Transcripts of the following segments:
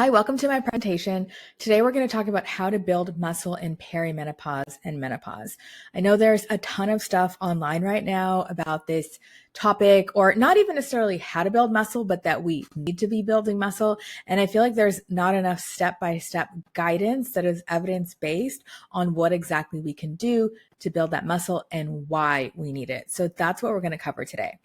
Hi, welcome to my presentation. Today we're going to talk about how to build muscle in perimenopause and menopause. I know there's a ton of stuff online right now about this topic, or not even necessarily how to build muscle, but that we need to be building muscle. And I feel like there's not enough step-by-step guidance that is evidence-based on what exactly we can do to build that muscle and why we need it. So that's what we're going to cover today.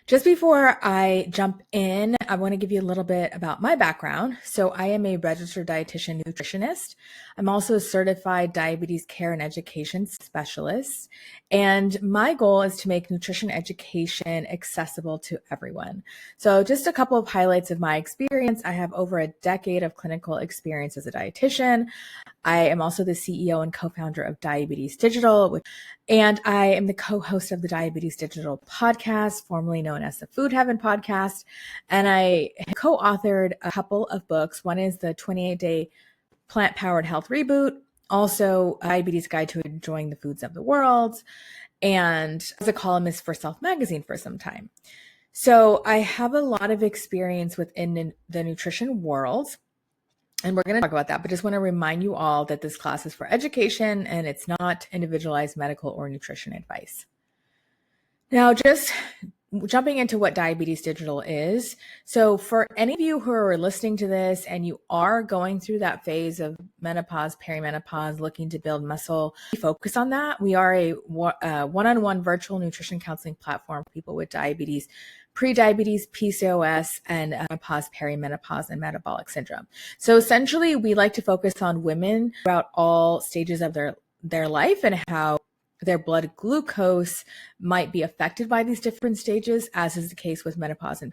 Just before I jump in, I want to give you a little bit about my background. So I am a registered dietitian nutritionist. I'm also a certified diabetes care and education specialist. And my goal is to make nutrition education accessible to everyone. So just a couple of highlights of my experience. I have over a decade of clinical experience as a dietitian. I am also the CEO and co-founder of Diabetes Digital, and I am the co-host of the Diabetes Digital podcast, formerly known as the Food Heaven podcast. And I co-authored a couple of books. One is the 28-Day Plant-Powered Health Reboot, also Diabetes Guide to Enjoying the Foods of the World, and as a columnist for Self Magazine for some time. So I have a lot of experience within the nutrition world. And we're going to talk about that, but just want to remind you all that this class is for education and it's not individualized medical or nutrition advice. Now, just jumping into what Diabetes Digital is. So for any of you who are listening to this and you are going through that phase of menopause, perimenopause, looking to build muscle, focus on that. We are a one-on-one virtual nutrition counseling platform for people with diabetes, prediabetes, PCOS, and menopause, perimenopause, and metabolic syndrome. So essentially, we like to focus on women throughout all stages of their life and how their blood glucose might be affected by these different stages, as is the case with menopause and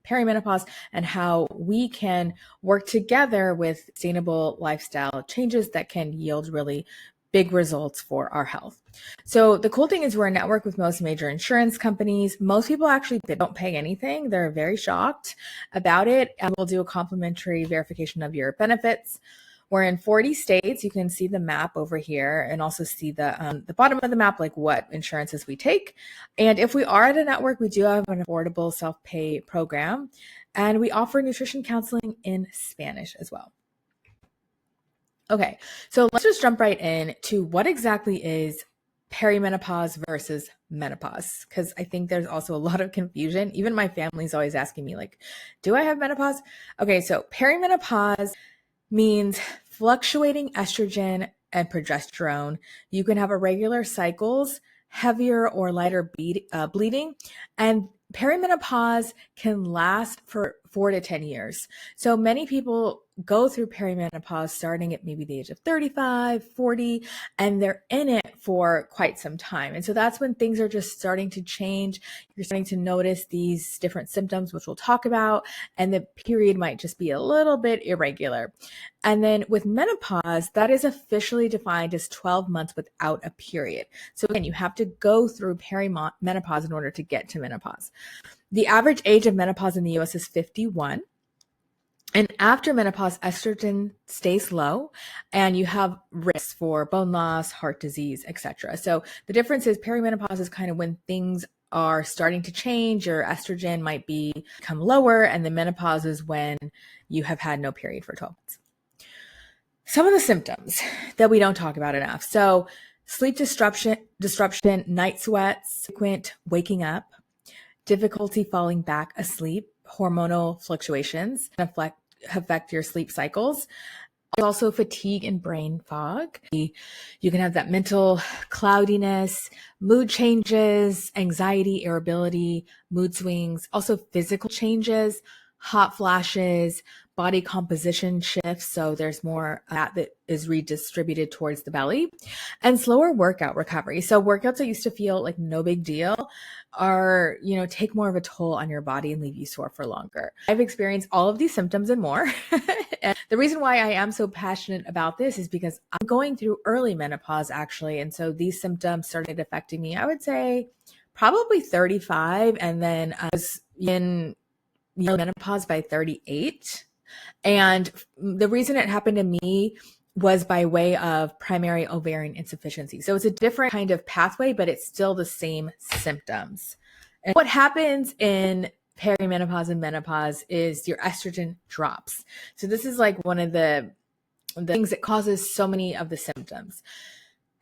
perimenopause, and how we can work together with sustainable lifestyle changes that can yield really big results for our health. So the cool thing is we're a network with most major insurance companies. Most people actually, they don't pay anything. They're very shocked about it. And we'll do a complimentary verification of your benefits. We're in 40 states. You can see the map over here and also see the bottom of the map, like what insurances we take. And if we are at a network, we do have an affordable self-pay program, and we offer nutrition counseling in Spanish as well. Okay, so let's just jump right in to what exactly is perimenopause versus menopause, because I think there's also a lot of confusion. Even my family's always asking me, like, do I have menopause? Okay, so perimenopause means fluctuating estrogen and progesterone. You can have irregular cycles, heavier or lighter bleeding, and perimenopause can last for 4 to 10 years. So many people go through perimenopause starting at maybe the age of 35, 40, and they're in it for quite some time. And so that's when things are just starting to change. You're starting to notice these different symptoms, which we'll talk about, and the period might just be a little bit irregular. And then with menopause, that is officially defined as 12 months without a period. So again, you have to go through perimenopause in order to get to menopause. The average age of menopause in the US is 51. And after menopause, estrogen stays low and you have risks for bone loss, heart disease, etc. So the difference is perimenopause is kind of when things are starting to change. Your estrogen might become lower, and the menopause is when you have had no period for 12 months. Some of the symptoms that we don't talk about enough. So sleep disruption, night sweats, frequent waking up, difficulty falling back asleep, hormonal fluctuations affect your sleep cycles. Also fatigue and brain fog. You can have that mental cloudiness, mood changes, anxiety, irritability, mood swings, also physical changes, hot flashes, body composition shifts. So there's more that is redistributed towards the belly, and slower workout recovery. So workouts that used to feel like no big deal are, take more of a toll on your body and leave you sore for longer. I've experienced all of these symptoms and more. And the reason why I am so passionate about this is because I'm going through early menopause actually. And so these symptoms started affecting me, I would say probably 35. And then I was in menopause by 38. And the reason it happened to me was by way of primary ovarian insufficiency. So it's a different kind of pathway, but it's still the same symptoms. And what happens in perimenopause and menopause is your estrogen drops. So this is like one of the things that causes so many of the symptoms.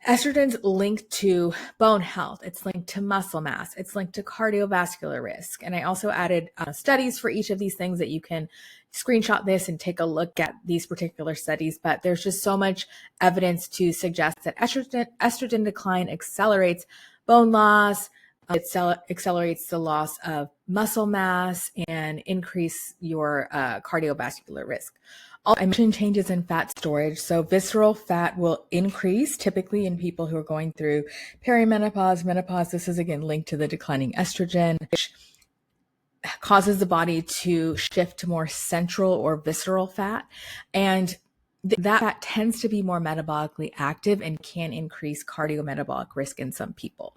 Estrogen's linked to bone health. It's linked to muscle mass. It's linked to cardiovascular risk. And I also added studies for each of these things that you can screenshot this and take a look at these particular studies. But there's just so much evidence to suggest that estrogen decline accelerates bone loss. It accelerates the loss of muscle mass and increase your cardiovascular risk. I mentioned changes in fat storage. So visceral fat will increase typically in people who are going through perimenopause, menopause. This is again linked to the declining estrogen, which causes the body to shift to more central or visceral fat. And that fat tends to be more metabolically active and can increase cardiometabolic risk in some people.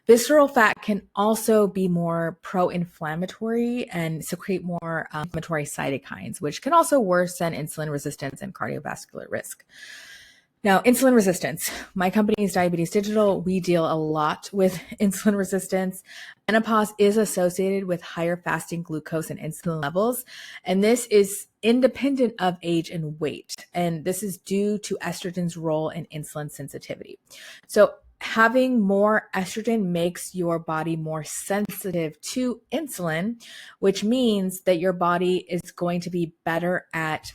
Visceral fat can also be more pro-inflammatory and secrete more inflammatory cytokines, which can also worsen insulin resistance and cardiovascular risk. Now, insulin resistance. My company is Diabetes Digital. We deal a lot with insulin resistance. Menopause is associated with higher fasting glucose and insulin levels, and this is independent of age and weight. And this is due to estrogen's role in insulin sensitivity. So having more estrogen makes your body more sensitive to insulin, which means that your body is going to be better at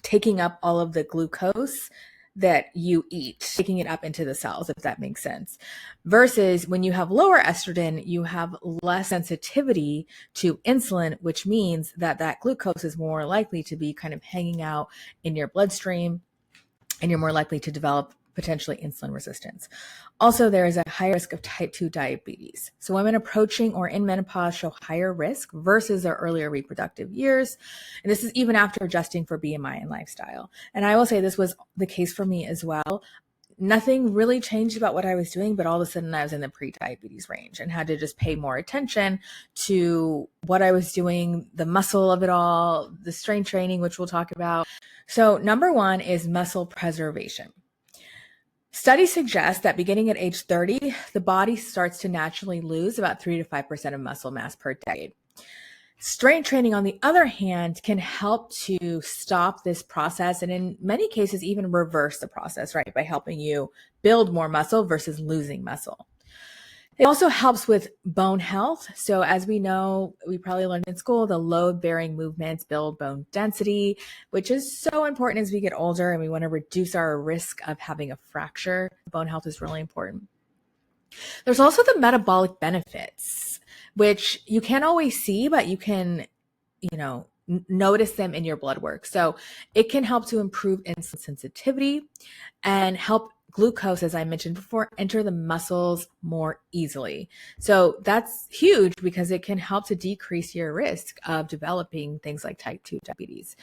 taking up all of the glucose that you eat, taking it up into the cells, if that makes sense. Versus when you have lower estrogen, you have less sensitivity to insulin, which means that that glucose is more likely to be kind of hanging out in your bloodstream, and you're more likely to develop potentially insulin resistance. Also, there is a higher risk of type 2 diabetes. So women approaching or in menopause show higher risk versus their earlier reproductive years. And this is even after adjusting for BMI and lifestyle. And I will say this was the case for me as well. Nothing really changed about what I was doing, but all of a sudden I was in the pre-diabetes range and had to just pay more attention to what I was doing, the muscle of it all, the strength training, which we'll talk about. So number one is muscle preservation. Studies suggest that beginning at age 30, the body starts to naturally lose about 3 to 5% of muscle mass per decade. Strength training, on the other hand, can help to stop this process and in many cases even reverse the process, right, by helping you build more muscle versus losing muscle. It also helps with bone health. So as we know, we probably learned in school, the load-bearing movements build bone density, which is so important as we get older and we want to reduce our risk of having a fracture. Bone health is really important. There's also the metabolic benefits, which you can't always see, but you can, notice them in your blood work. So it can help to improve insulin sensitivity and help glucose, as I mentioned before, enter the muscles more easily. So that's huge because it can help to decrease your risk of developing things like type 2 diabetes.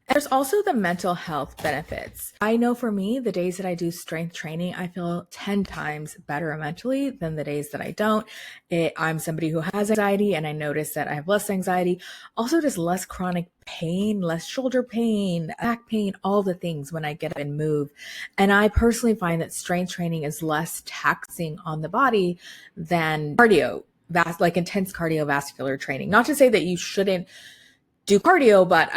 And there's also the mental health benefits. I know for me, the days that I do strength training, I feel 10 times better mentally than the days that I don't. I'm somebody who has anxiety, and I notice that I have less anxiety. Also, just less chronic pain, less shoulder pain, back pain, all the things when I get up and move. And I personally find that strength training is less taxing on the body than cardio, like intense cardiovascular training. Not to say that you shouldn't do cardio, but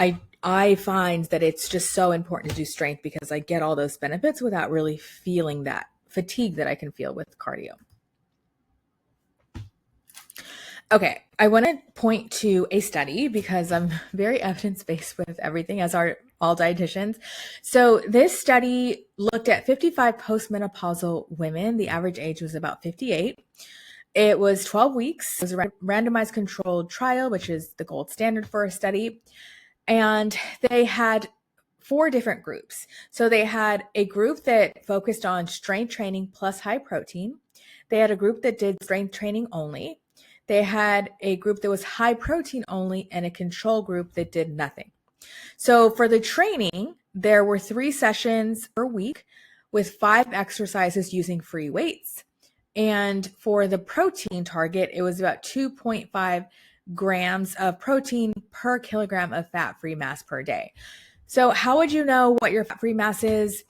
I find that it's just so important to do strength because I get all those benefits without really feeling that fatigue that I can feel with cardio. Okay, I want to point to a study because I'm very evidence-based with everything, as are all dietitians. So this study looked at 55 postmenopausal women. The average age was about 58. It was 12 weeks. It was a randomized controlled trial, which is the gold standard for a study. And they had 4 different groups. So they had a group that focused on strength training plus high protein. They had a group that did strength training only. They had a group that was high protein only and a control group that did nothing. So for the training, there were 3 sessions per week with 5 exercises using free weights. And for the protein target, it was about 2.5 grams of protein per kilogram of fat-free mass per day. So how would you know what your fat-free mass is?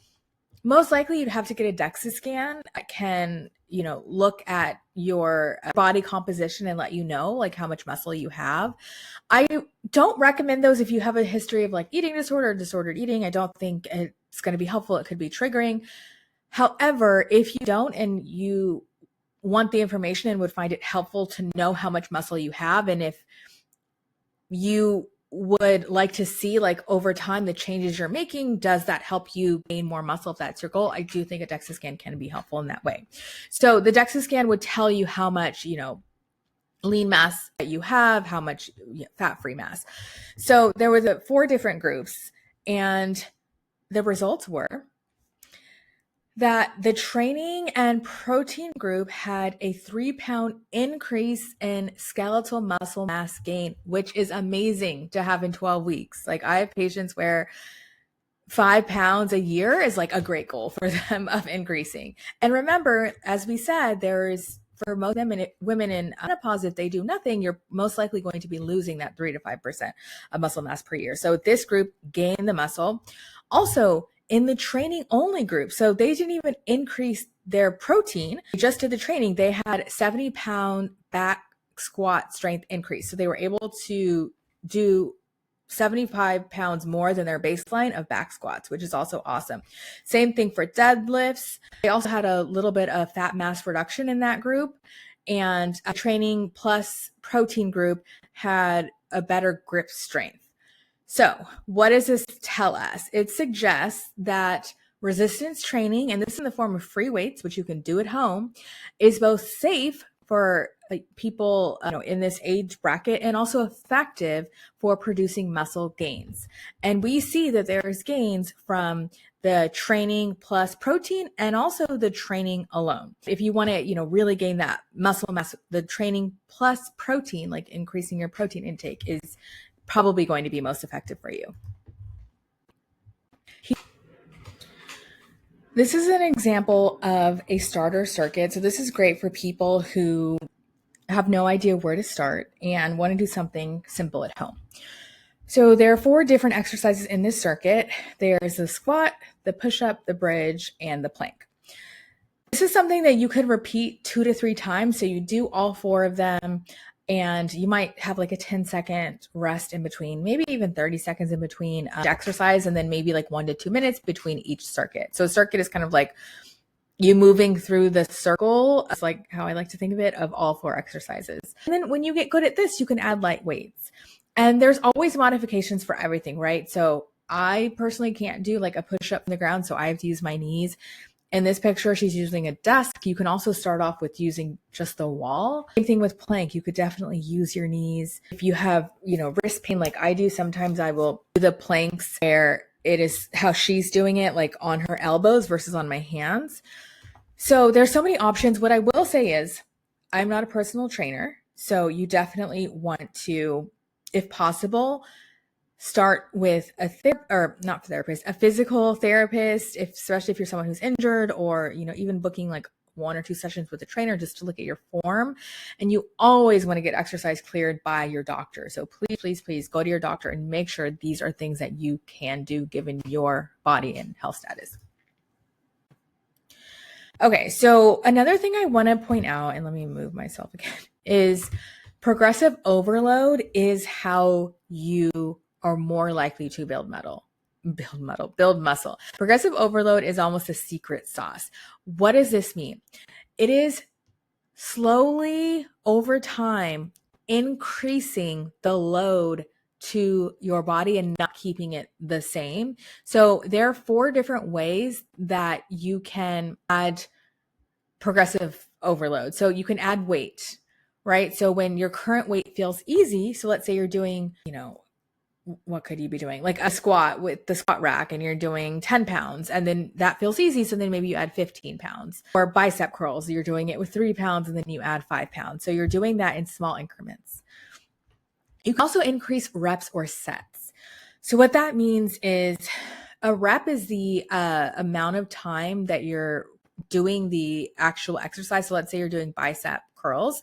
most likely you'd have to get a DEXA scan that can, look at your body composition and let you know like how much muscle you have. I don't recommend those if you have a history of like eating disorder or disordered eating. I don't think it's going to be helpful. It could be triggering. However, if you don't and you want the information and would find it helpful to know how much muscle you have, and if you would like to see like over time the changes you're making, does that help you gain more muscle if that's your goal? I do think a DEXA scan can be helpful in that way. So the DEXA scan would tell you how much, lean mass that you have, how much fat-free mass. So there was 4 different groups, and the results were that the training and protein group had a 3-pound increase in skeletal muscle mass gain, which is amazing to have in 12 weeks. Like I have patients where 5 pounds a year is like a great goal for them of increasing. And remember, as we said, for most women in menopause, if they do nothing, you're most likely going to be losing that 3 to 5% of muscle mass per year. So this group gained the muscle. Also, in the training only group, so they didn't even increase their protein, just did the training, they had 70-pound back squat strength increase. So they were able to do 75 pounds more than their baseline of back squats, which is also awesome. Same thing for deadlifts. They also had a little bit of fat mass reduction in that group, and a training plus protein group had a better grip strength. So what does this tell us? It suggests that resistance training, and this in the form of free weights, which you can do at home, is both safe for like people in this age bracket and also effective for producing muscle gains. And we see that there's gains from the training plus protein and also the training alone. If you want to, really gain that muscle mass, the training plus protein, like increasing your protein intake, is probably going to be most effective for you. This is an example of a starter circuit. So this is great for people who have no idea where to start and want to do something simple at home. So there are 4 different exercises in this circuit. There's the squat, the push-up, the bridge, and the plank. This is something that you could repeat 2 to 3 times. So you do all 4 of them, and you might have like a 10-second rest in between, maybe even 30 seconds in between exercise, and then maybe like 1 to 2 minutes between each circuit. So a circuit is kind of like you moving through the circle. It's like how I like to think of it, of all 4 exercises. And then when you get good at this, you can add light weights. And there's always modifications for everything, right? So I personally can't do like a push-up from the ground, so I have to use my knees. In this picture, she's using a desk. You can also start off with using just the wall. Same thing with plank. You could definitely use your knees. If you have, wrist pain like I do, sometimes I will do the planks where it is how she's doing it, like on her elbows versus on my hands. So there's so many options. What I will say is I'm not a personal trainer. So you definitely want to, if possible, start with a physical therapist, especially if you're someone who's injured, or, even booking like 1 or 2 sessions with a trainer just to look at your form. And you always want to get exercise cleared by your doctor. So please go to your doctor and make sure these are things that you can do given your body and health status. Okay, so another thing I want to point out, and let me move myself again, is progressive overload is how you are more likely to build muscle. Progressive overload is almost a secret sauce. What does this mean? It is slowly over time increasing the load to your body and not keeping it the same. So there are 4 different ways that you can add progressive overload. So you can add weight, right? So when your current weight feels easy, so let's say you're doing, what could you be doing? Like a squat with the squat rack, and you're doing 10 pounds, and then that feels easy. So then maybe you add 15 pounds. Or bicep curls, you're doing it with 3 pounds, and then you add 5 pounds. So you're doing that in small increments. You can also increase reps or sets. So what that means is a rep is the amount of time that you're doing the actual exercise. So let's say you're doing bicep curls.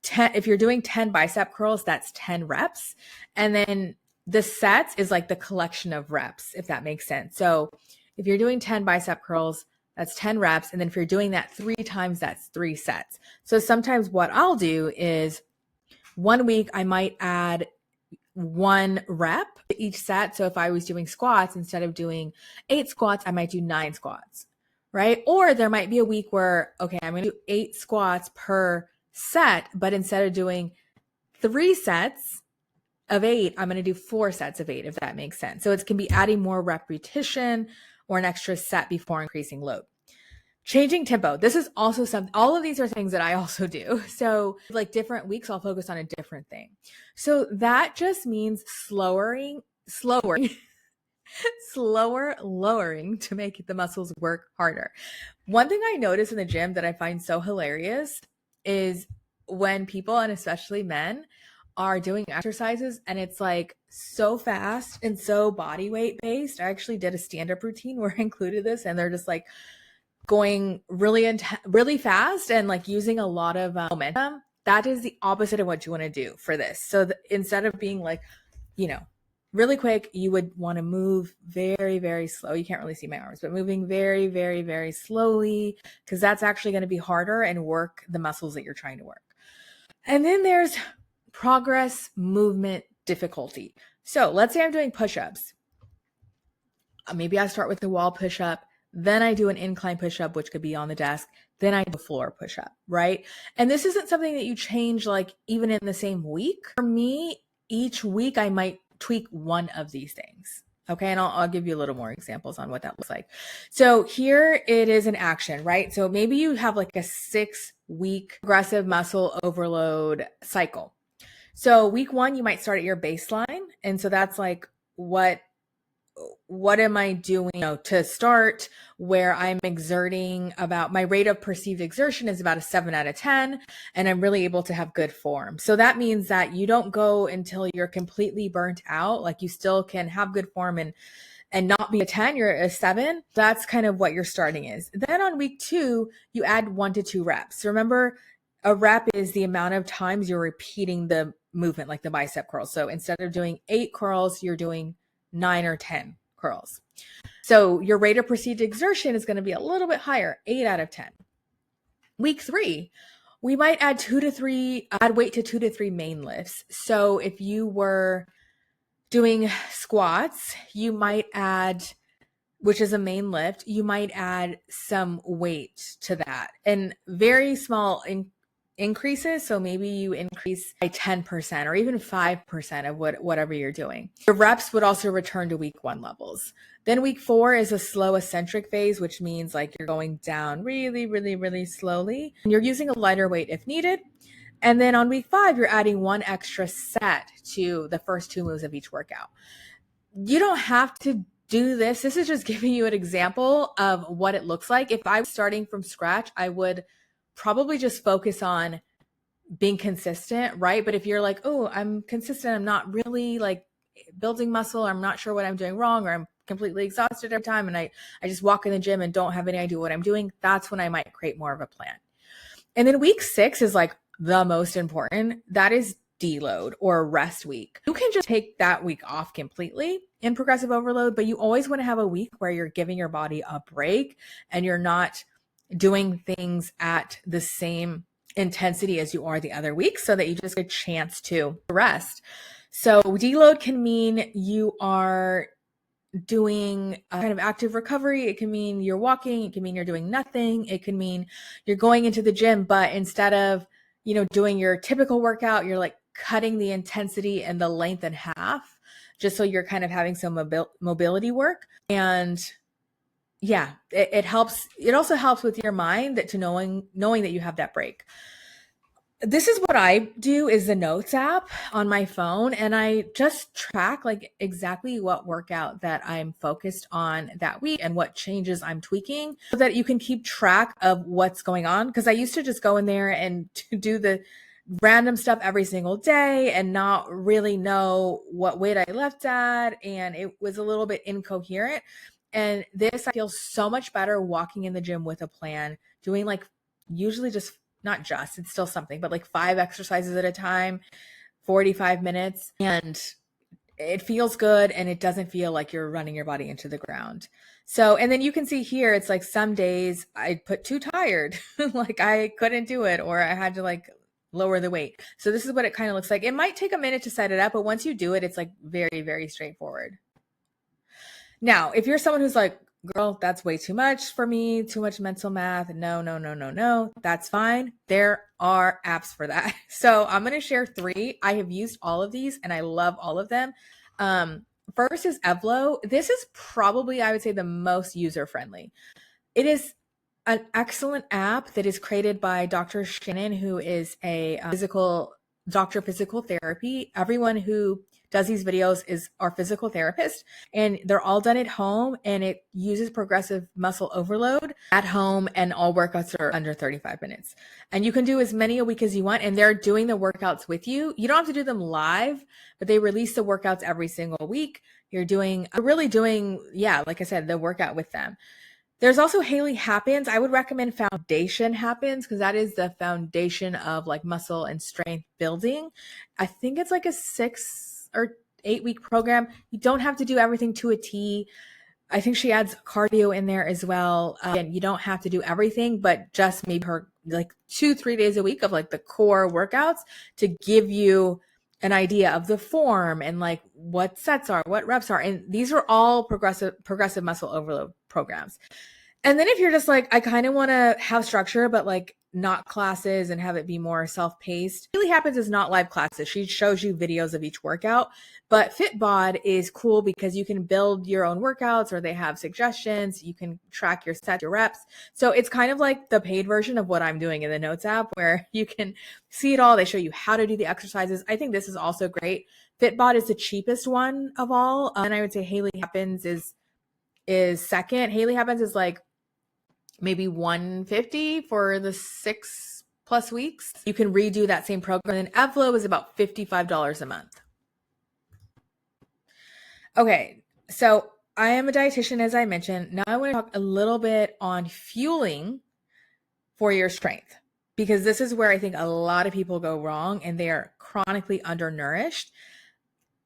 If you're doing 10 bicep curls, that's 10 reps. And then the sets is like the collection of reps, if that makes sense. So If you're doing 10 bicep curls, that's 10 reps. And then if you're doing that 3 times, that's 3 sets. So sometimes what I'll do is one week I might add 1 rep to each set. So if I was doing squats, instead of doing 8 squats, I might do 9 squats, right? Or there might be a week where, okay, I'm going to do 8 squats per set, but instead of doing 3 sets of 8, I'm going to do 4 sets of 8, if that makes sense. So it can be adding more repetition or an extra set before increasing load. Changing tempo. This is also something, all of these are things that I also do. So like different weeks, I'll focus on a different thing. So that just means lowering to make the muscles work harder. One thing I notice in the gym that I find so hilarious is when people, and especially men, are doing exercises and it's like so fast and so body weight based. I actually did a stand-up routine where I included this, and they're just like going really fast and like using a lot of momentum. That is the opposite of what you want to do for this. So instead of being like, really quick, you would want to move very, very slow. You can't really see my arms, but moving very, very, very slowly, because that's actually going to be harder and work the muscles that you're trying to work. And then there's progress movement difficulty. So let's say I'm doing push-ups. Maybe I start with the wall push-up, then I do an incline push-up, which could be on the desk, then I do a floor push-up, right? And this isn't something that you change like even in the same week. For me, each week I might tweak one of these things. Okay. And I'll give you a little more examples on what that looks like. So here it is an action, right? So maybe you have like a 6-week progressive muscle overload cycle. So week 1, you might start at your baseline. And so that's like, what am I doing to start, where I'm exerting about, my rate of perceived exertion is about a 7 out of 10, and I'm really able to have good form. So that means that you don't go until you're completely burnt out. Like you still can have good form and not be a 10, you're a 7. That's kind of what your starting is. Then on week 2, you add 1 to 2 reps. Remember, a rep is the amount of times you're repeating the movement, like the bicep curls. So instead of doing 8 curls, you're doing 9 or 10 curls. So your rate of perceived exertion is going to be a little bit higher, 8 out of 10. Week 3, we might add weight to 2 to 3 main lifts. So if you were doing squats, you might add, which is a main lift, you might add some weight to that, and very small increases. So maybe you increase by 10% or even 5% of whatever you're doing. The reps would also return to week 1 levels. Then week 4 is a slow eccentric phase, which means like you're going down really, really, really slowly, and you're using a lighter weight if needed. And then on week 5, you're adding 1 extra set to the first 2 moves of each workout. You don't have to do this. This is just giving you an example of what it looks like. If I was starting from scratch, I would probably just focus on being consistent, right? But if you're like, oh, I'm consistent, I'm not really like building muscle, I'm not sure what I'm doing wrong, or I'm completely exhausted every time, and I just walk in the gym and don't have any idea what I'm doing, that's when I might create more of a plan. And then week 6 is like the most important. That is deload or rest week. You can just take that week off completely in progressive overload, but you always want to have a week where you're giving your body a break and you're not doing things at the same intensity as you are the other week, so that you just get a chance to rest. So deload can mean you are doing a kind of active recovery. It can mean you're walking. It can mean you're doing nothing. It can mean you're going into the gym, but instead of, doing your typical workout, you're like cutting the intensity and the length in half, just so you're kind of having some mobility work. And yeah, it helps. It also helps with your mind that to knowing that you have that break. This is what I do is the notes app on my phone, and I just track like exactly what workout that I'm focused on that week and what changes I'm tweaking, so that you can keep track of what's going on. Because I used to just go in there and do the random stuff every single day and not really know what weight I left at, and it was a little bit incoherent. And this, I feel so much better walking in the gym with a plan, doing like usually just, not just, it's still something, but like 5 exercises at a time, 45 minutes. And it feels good and it doesn't feel like you're running your body into the ground. So, and then you can see here, it's like some days I put too tired, like I couldn't do it, or I had to like lower the weight. So this is what it kind of looks like. It might take a minute to set it up, but once you do it, it's like very, very straightforward. Now, if you're someone who's like, girl, that's way too much for me, too much mental math. No, no, no, no, no. That's fine. There are apps for that. So I'm going to share 3. I have used all of these and I love all of them. First is Evlo. This is probably, I would say, the most user friendly. It is an excellent app that is created by Dr. Shannon, who is a doctor of physical therapy. Everyone who does these videos is our physical therapist, and they're all done at home, and it uses progressive muscle overload at home, and all workouts are under 35 minutes. And you can do as many a week as you want, and they're doing the workouts with you. You don't have to do them live, but they release the workouts every single week. You're really doing, yeah, like I said, the workout with them. There's also Haley Happens. I would recommend Foundation Happens because that is the foundation of like muscle and strength building. I think it's like a 6 or 8 week program. You don't have to do everything to a T. I think she adds cardio in there as well. And you don't have to do everything, but just maybe her like 2-3 days a week of like the core workouts to give you an idea of the form and like what sets are, what reps are. And these are all progressive muscle overload programs. And then if you're just like, I kind of want to have structure, but like not classes and have it be more self-paced. What really happens is not live classes. She shows you videos of each workout, but FitBod is cool because you can build your own workouts or they have suggestions. You can track your sets, your reps. So it's kind of like the paid version of what I'm doing in the Notes app where you can see it all. They show you how to do the exercises. I think this is also great. FitBod is the cheapest one of all. And I would say Haley Happens is second. Haley Happens is like maybe $150 for the 6+ weeks. You can redo that same program. And Evlo is about $55 a month. Okay, so I am a dietitian, as I mentioned. Now I want to talk a little bit on fueling for your strength, because this is where I think a lot of people go wrong and they are chronically undernourished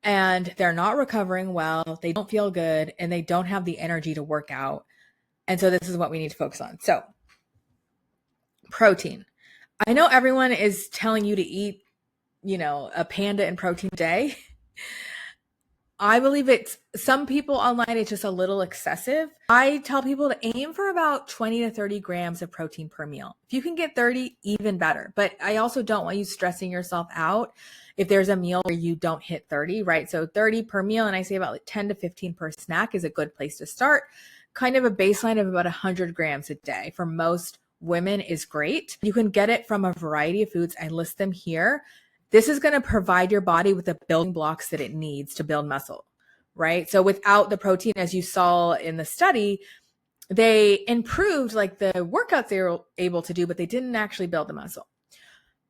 and they're not recovering well. They don't feel good and they don't have the energy to work out. And so this is what we need to focus on. So protein. I know everyone is telling you to eat, a panda and protein a day. I believe some people online, it's just a little excessive. I tell people to aim for about 20 to 30 grams of protein per meal. If you can get 30, even better. But I also don't want you stressing yourself out if there's a meal where you don't hit 30, right? So 30 per meal, and I say about like 10 to 15 per snack is a good place to start. Kind of a baseline of about 100 grams a day for most women is great. You can get it from a variety of foods. I list them here. This is going to provide your body with the building blocks that it needs to build muscle, right? So without the protein, as you saw in the study, they improved like the workouts they were able to do, but they didn't actually build the muscle.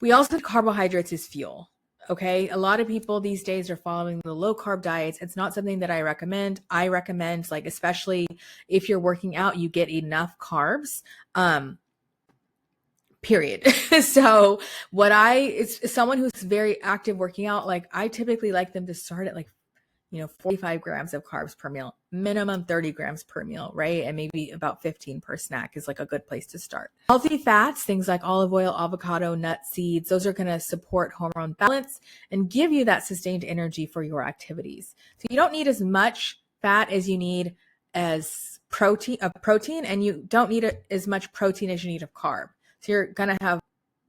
We also carbohydrates as fuel. Okay. A lot of people these days are following the low carb diets. It's not something that I recommend. I recommend, like, especially if you're working out, you get enough carbs. Period. So it's someone who's very active working out, like I typically like them to start at like, 45 grams of carbs per meal, minimum 30 grams per meal, right? And maybe about 15 per snack is like a good place to start. Healthy fats, things like olive oil, avocado, nuts, seeds, those are going to support hormone balance and give you that sustained energy for your activities. So you don't need as much fat as you need as protein, and you don't need as much protein as you need of carb. So you're going to have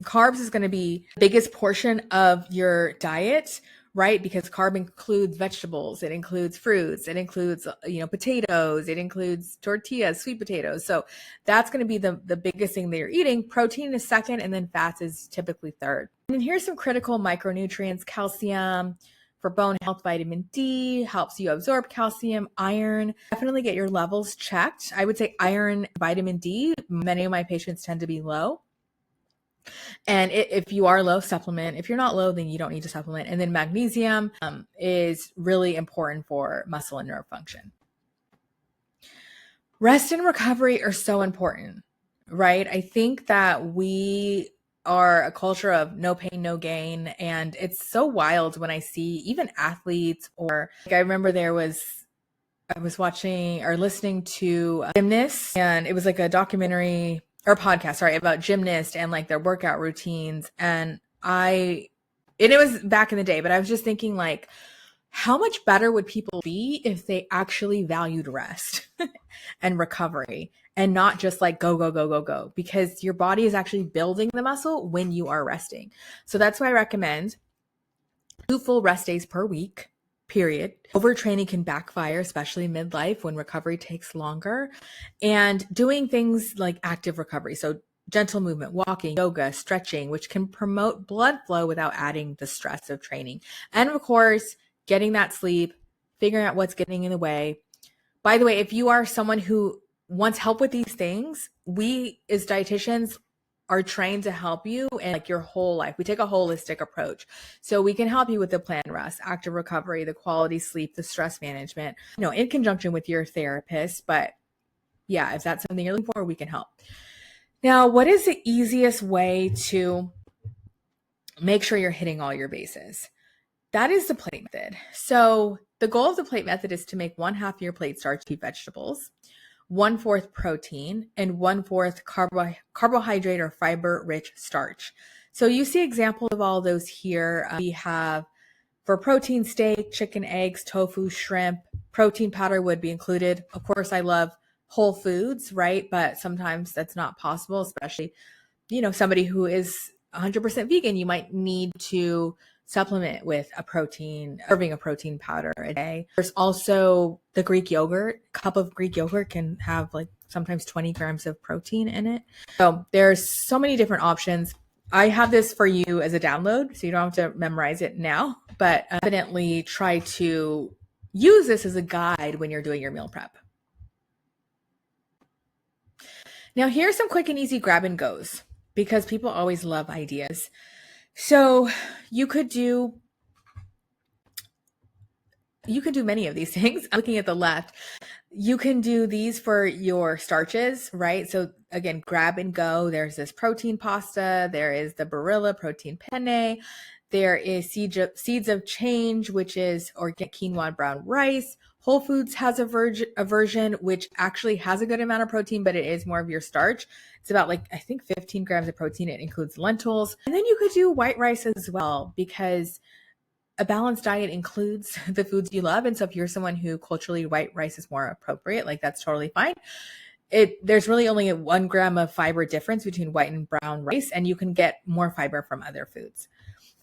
carbs is going to be the biggest portion of your diet, right? Because carb includes vegetables, it includes fruits, it includes, potatoes, it includes tortillas, sweet potatoes. So that's going to be the biggest thing that you're eating. Protein is second, and then fats is typically third. And then here's some critical micronutrients: calcium for bone health, vitamin D helps you absorb calcium, iron. Definitely get your levels checked. I would say iron, vitamin D, many of my patients tend to be low. And if you are low, supplement. If you're not low, then you don't need to supplement. And then magnesium is really important for muscle and nerve function. Rest and recovery are so important, right? I think that we are a culture of no pain, no gain. And it's so wild when I see even athletes, or like I remember I was watching or listening to gymnasts, and it was like a documentary or podcast, sorry, about gymnasts and like their workout routines. And it was back in the day, but I was just thinking like, how much better would people be if they actually valued rest and recovery and not just like go, go, go, go, go, because your body is actually building the muscle when you are resting. So that's why I recommend 2 full rest days per week, period. Overtraining can backfire, especially midlife when recovery takes longer, and doing things like active recovery. So gentle movement, walking, yoga, stretching, which can promote blood flow without adding the stress of training. And of course, getting that sleep, figuring out what's getting in the way. By the way, if you are someone who wants help with these things, we as dietitians are trained to help you in like your whole life. We take a holistic approach. So we can help you with the planned rest, active recovery, the quality sleep, the stress management, in conjunction with your therapist. But yeah, if that's something you're looking for, we can help. Now, what is the easiest way to make sure you're hitting all your bases? That is the plate method. So the goal of the plate method is to make 1/2 your plate starchy vegetables, 1/4 protein, and 1/4 carbohydrate or fiber rich starch. So you see examples of all those here. We have for protein, steak, chicken, eggs, tofu, shrimp. Protein powder would be included. Of course, I love whole foods, right? But sometimes that's not possible, especially, somebody who is 100% vegan, you might need to supplement with serving a protein powder a day. There's also the Greek yogurt. A cup of Greek yogurt can have like sometimes 20 grams of protein in it. So there's so many different options. I have this for you as a download, so you don't have to memorize it now, but definitely try to use this as a guide when you're doing your meal prep. Now, here's some quick and easy grab and goes, because people always love ideas. So you could do many of these things. Looking at the left, you can do these for your starches, right? So again, grab and go. There's this protein pasta. There is the Barilla protein penne. There is Seeds of Change, which is organic quinoa brown rice. Whole Foods has a version which actually has a good amount of protein, but it is more of your starch. It's about I think 15 grams of protein. It includes lentils. And then you could do white rice as well, because a balanced diet includes the foods you love. And so if you're someone who culturally white rice is more appropriate, that's totally fine. There's really only a 1 gram of fiber difference between white and brown rice, and you can get more fiber from other foods.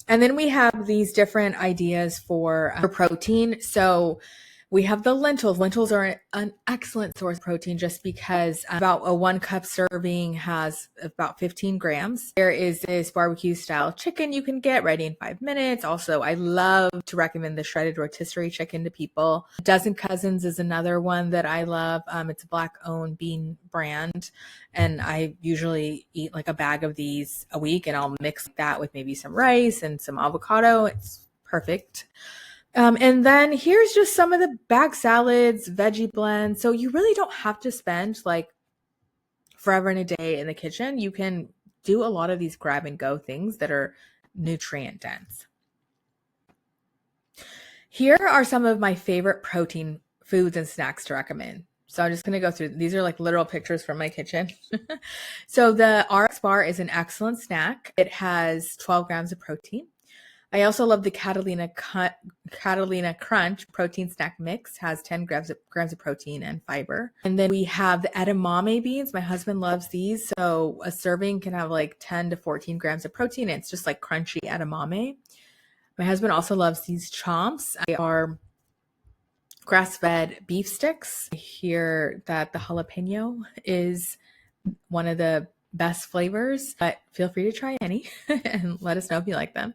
And then we have these different ideas for protein. So we have the lentils. Lentils are an excellent source of protein just because about a 1 cup serving has about 15 grams. There is this barbecue style chicken you can get ready in 5 minutes. Also, I love to recommend the shredded rotisserie chicken to people. Dozen Cousins is another one that I love. It's a Black owned bean brand. And I usually eat a bag of these a week, and I'll mix that with maybe some rice and some avocado. It's perfect. And then here's just some of the bag salads, veggie blends. So you really don't have to spend forever and a day in the kitchen. You can do a lot of these grab and go things that are nutrient dense. Here are some of my favorite protein foods and snacks to recommend. So I'm just going to go through. These are literal pictures from my kitchen. So the RX bar is an excellent snack. It has 12 grams of protein. I also love the Catalina Crunch protein snack mix. Has 10 grams of protein and fiber. And then we have the edamame beans. My husband loves these. So a serving can have 10 to 14 grams of protein. It's just crunchy edamame. My husband also loves these chomps. They are grass-fed beef sticks. I hear that the jalapeno is one of the best flavors, but feel free to try any and let us know if you like them.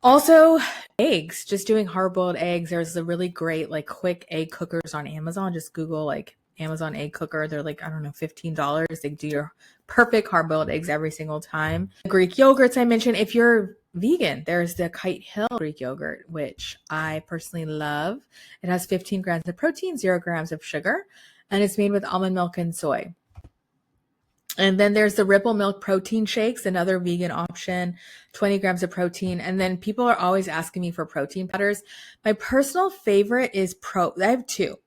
Also, eggs, just doing hard-boiled eggs. There's a really great quick egg cookers on Amazon. Just Google Amazon egg cooker. They're $15. They do your perfect hard-boiled eggs every single time. The Greek yogurts I mentioned. If you're vegan, there's the Kite Hill Greek yogurt, which I personally love. It has 15 grams of protein, 0 grams of sugar, and it's made with almond milk and soy. And then there's the Ripple Milk Protein Shakes, another vegan option, 20 grams of protein. And then people are always asking me for protein powders. My personal favorite is I have two.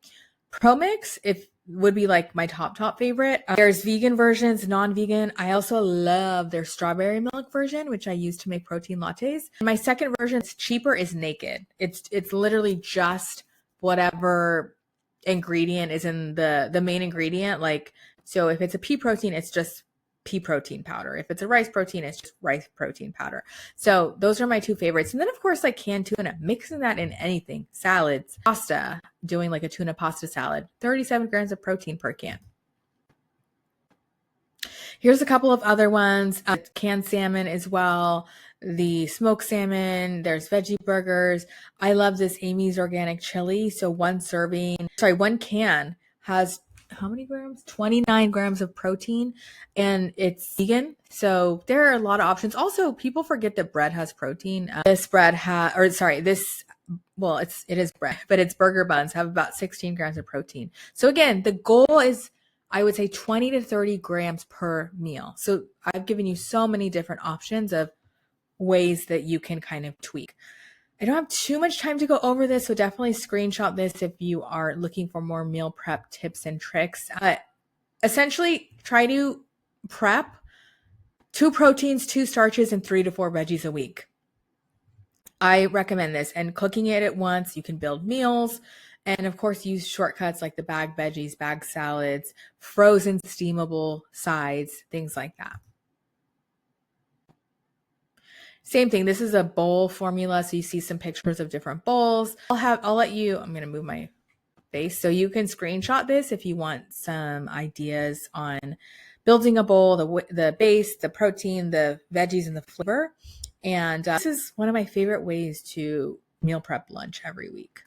ProMix, if would be like my top favorite. There's vegan versions, non-vegan. I also love their strawberry milk version, which I use to make protein lattes. And my second version, it's cheaper, is Naked. It's literally just whatever ingredient is in the main ingredient. Like, so if it's a pea protein, it's just pea protein powder. If it's a rice protein, it's just rice protein powder. So those are my two favorites. And then of course, like canned tuna, mixing that in anything, salads, pasta, doing like a tuna pasta salad, 37 grams of protein per can. Here's a couple of other ones. Canned salmon as well. The smoked salmon. There's veggie burgers. I love this Amy's organic chili. So one can has how many grams? 29 grams of protein, and it's vegan. So there are a lot of options. Also, people forget that bread has protein. It is bread, but its burger buns have about 16 grams of protein. So again, the goal is, I would say, 20 to 30 grams per meal. So I've given you so many different options of ways that you can kind of tweak. I don't have too much time to go over this, so definitely screenshot this if you are looking for more meal prep tips and tricks. Essentially, try to prep 2 proteins, 2 starches, and 3 to 4 veggies a week. I recommend this. And cooking it at once, you can build meals. And of course, use shortcuts like the bag veggies, bag salads, frozen steamable sides, things like that. Same thing. This is a bowl formula. So you see some pictures of different bowls. I'll let you, I'm going to move my face. So you can screenshot this if you want some ideas on building a bowl, the base, the protein, the veggies, and the flavor. And this is one of my favorite ways to meal prep lunch every week.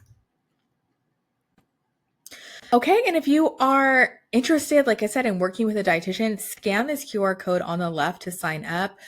Okay, and if you are interested, like I said, in working with a dietitian, scan this QR code on the left to sign up.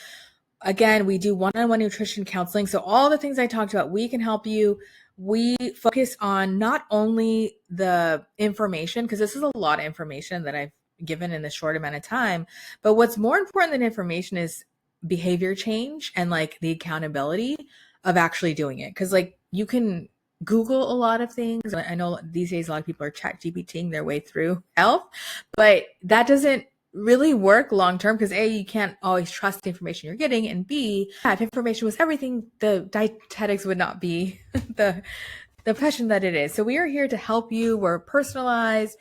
Again, we do one-on-one nutrition counseling. So all the things I talked about, we can help you. We focus on not only the information, because this is a lot of information that I've given in this short amount of time, but what's more important than information is behavior change and like the accountability of actually doing it. Because like you can Google a lot of things. I know these days a lot of people are ChatGPTing their way through health, but that doesn't really work long term, because A, you can't always trust the information you're getting, and B, if information was everything, the dietetics would not be the passion that it is. So we are here to help you. We're personalized.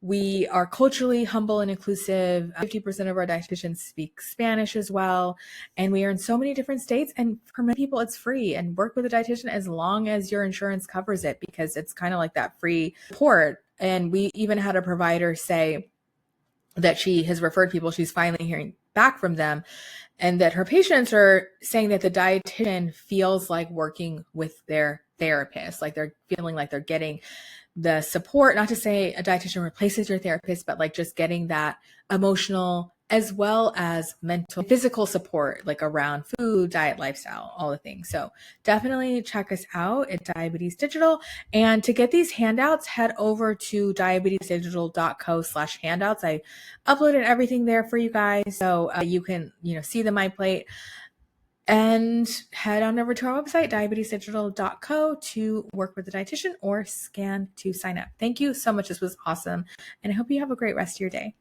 We are culturally humble and inclusive. 50% of our dietitians speak Spanish as well. And we are in so many different states. And for many people, it's free. And work with a dietitian as long as your insurance covers it, because it's kind of like that free support. And we even had a provider say that she has referred people, she's finally hearing back from them, and that her patients are saying that the dietitian feels like working with their therapist, like they're feeling like they're getting the support, not to say a dietitian replaces your therapist, but like just getting that emotional as well as mental, physical support, like around food, diet, lifestyle, all the things. So definitely check us out at Diabetes Digital. And to get these handouts, head over to diabetesdigital.co/handouts. I uploaded everything there for you guys. So you can, see the My Plate. And head on over to our website, diabetesdigital.co, to work with a dietitian or scan to sign up. Thank you so much. This was awesome. And I hope you have a great rest of your day.